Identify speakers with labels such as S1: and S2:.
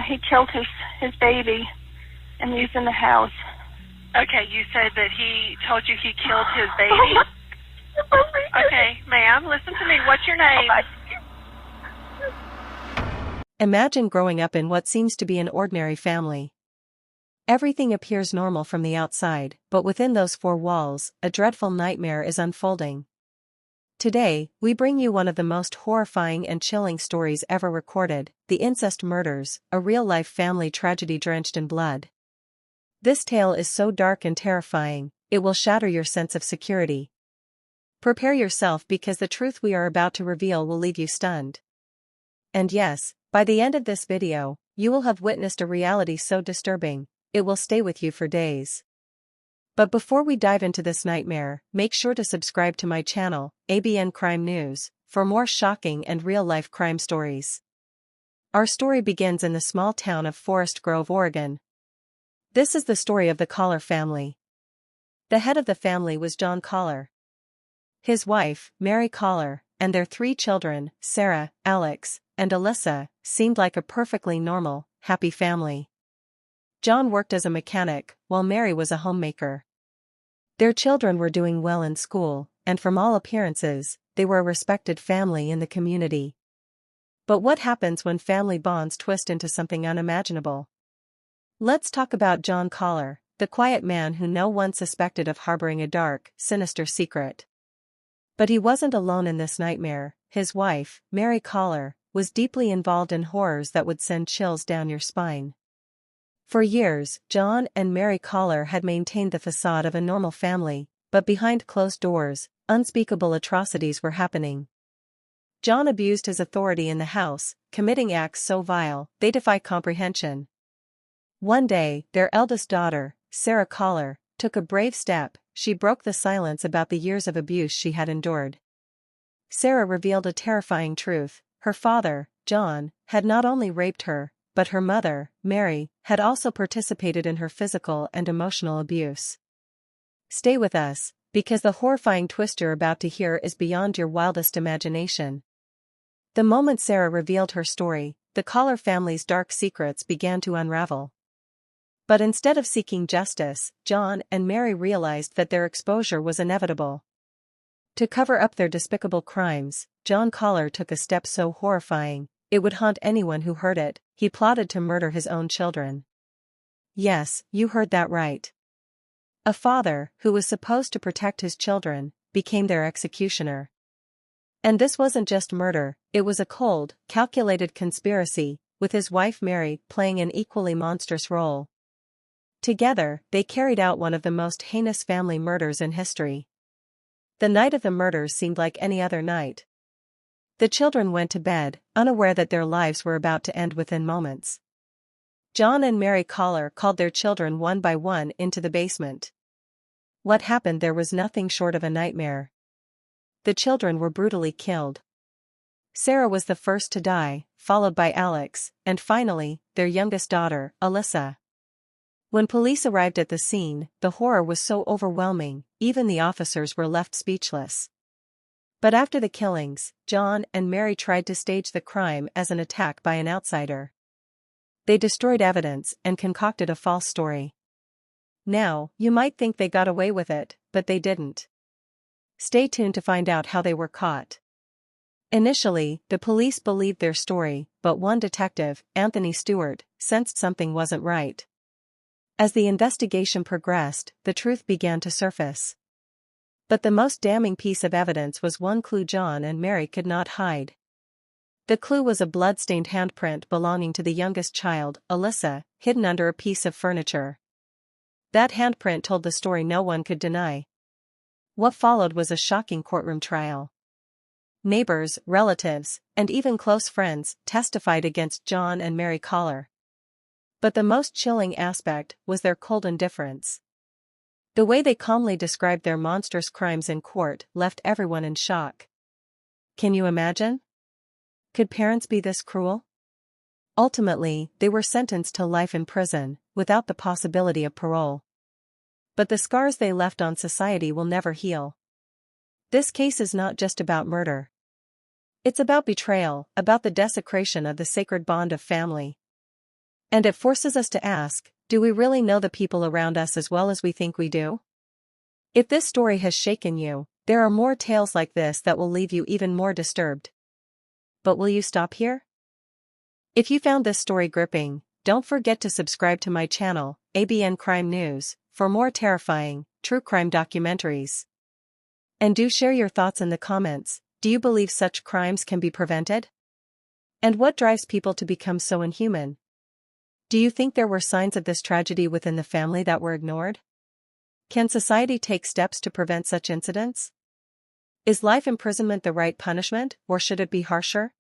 S1: He killed his baby, and he's in the house.
S2: Okay, you said that he told you he killed his baby? Okay, ma'am, listen to me. What's your name?
S3: Imagine growing up in what seems to be an ordinary family. Everything appears normal from the outside, but within those four walls, a dreadful nightmare is unfolding. Today, we bring you one of the most horrifying and chilling stories ever recorded, the Incest Murders, a real-life family tragedy drenched in blood. This tale is so dark and terrifying, it will shatter your sense of security. Prepare yourself because the truth we are about to reveal will leave you stunned. And yes, by the end of this video, you will have witnessed a reality so disturbing, it will stay with you for days. But before we dive into this nightmare, make sure to subscribe to my channel, ABN Crime News, for more shocking and real-life crime stories. Our story begins in the small town of Forest Grove, Oregon. This is the story of the Coller family. The head of the family was John Coller. His wife, Mary Coller, and their three children, Sarah, Alex, and Alyssa, seemed like a perfectly normal, happy family. John worked as a mechanic, while Mary was a homemaker. Their children were doing well in school, and from all appearances, they were a respected family in the community. But what happens when family bonds twist into something unimaginable? Let's talk about John Coller, the quiet man who no one suspected of harboring a dark, sinister secret. But he wasn't alone in this nightmare. His wife, Mary Coller, was deeply involved in horrors that would send chills down your spine. For years, John and Mary Coller had maintained the facade of a normal family, but behind closed doors, unspeakable atrocities were happening. John abused his authority in the house, committing acts so vile, they defy comprehension. One day, their eldest daughter, Sarah Coller, took a brave step. She broke the silence about the years of abuse she had endured. Sarah revealed a terrifying truth: her father, John, had not only raped her, but her mother, Mary, had also participated in her physical and emotional abuse. Stay with us, because the horrifying twist you're about to hear is beyond your wildest imagination. The moment Sarah revealed her story, the Coller family's dark secrets began to unravel. But instead of seeking justice, John and Mary realized that their exposure was inevitable. To cover up their despicable crimes, John Coller took a step so horrifying, it would haunt anyone who heard it. He plotted to murder his own children. Yes, you heard that right. A father, who was supposed to protect his children, became their executioner. And this wasn't just murder, it was a cold, calculated conspiracy, with his wife Mary playing an equally monstrous role. Together, they carried out one of the most heinous family murders in history. The night of the murders seemed like any other night. The children went to bed, unaware that their lives were about to end within moments. John and Mary Coller called their children one by one into the basement. What happened there was nothing short of a nightmare. The children were brutally killed. Sarah was the first to die, followed by Alex, and finally, their youngest daughter, Alyssa. When police arrived at the scene, the horror was so overwhelming, even the officers were left speechless. But after the killings, John and Mary tried to stage the crime as an attack by an outsider. They destroyed evidence and concocted a false story. Now, you might think they got away with it, but they didn't. Stay tuned to find out how they were caught. Initially, the police believed their story, but one detective, Anthony Stewart, sensed something wasn't right. As the investigation progressed, the truth began to surface. But the most damning piece of evidence was one clue John and Mary could not hide. The clue was a blood-stained handprint belonging to the youngest child, Alyssa, hidden under a piece of furniture. That handprint told the story no one could deny. What followed was a shocking courtroom trial. Neighbors, relatives, and even close friends testified against John and Mary Coller. But the most chilling aspect was their cold indifference. The way they calmly described their monstrous crimes in court left everyone in shock. Can you imagine? Could parents be this cruel? Ultimately, they were sentenced to life in prison, without the possibility of parole. But the scars they left on society will never heal. This case is not just about murder. It's about betrayal, about the desecration of the sacred bond of family. And it forces us to ask, do we really know the people around us as well as we think we do? If this story has shaken you, there are more tales like this that will leave you even more disturbed. But will you stop here? If you found this story gripping, don't forget to subscribe to my channel, ABN Crime News, for more terrifying, true crime documentaries. And do share your thoughts in the comments. Do you believe such crimes can be prevented? And what drives people to become so inhuman? Do you think there were signs of this tragedy within the family that were ignored? Can society take steps to prevent such incidents? Is life imprisonment the right punishment, or should it be harsher?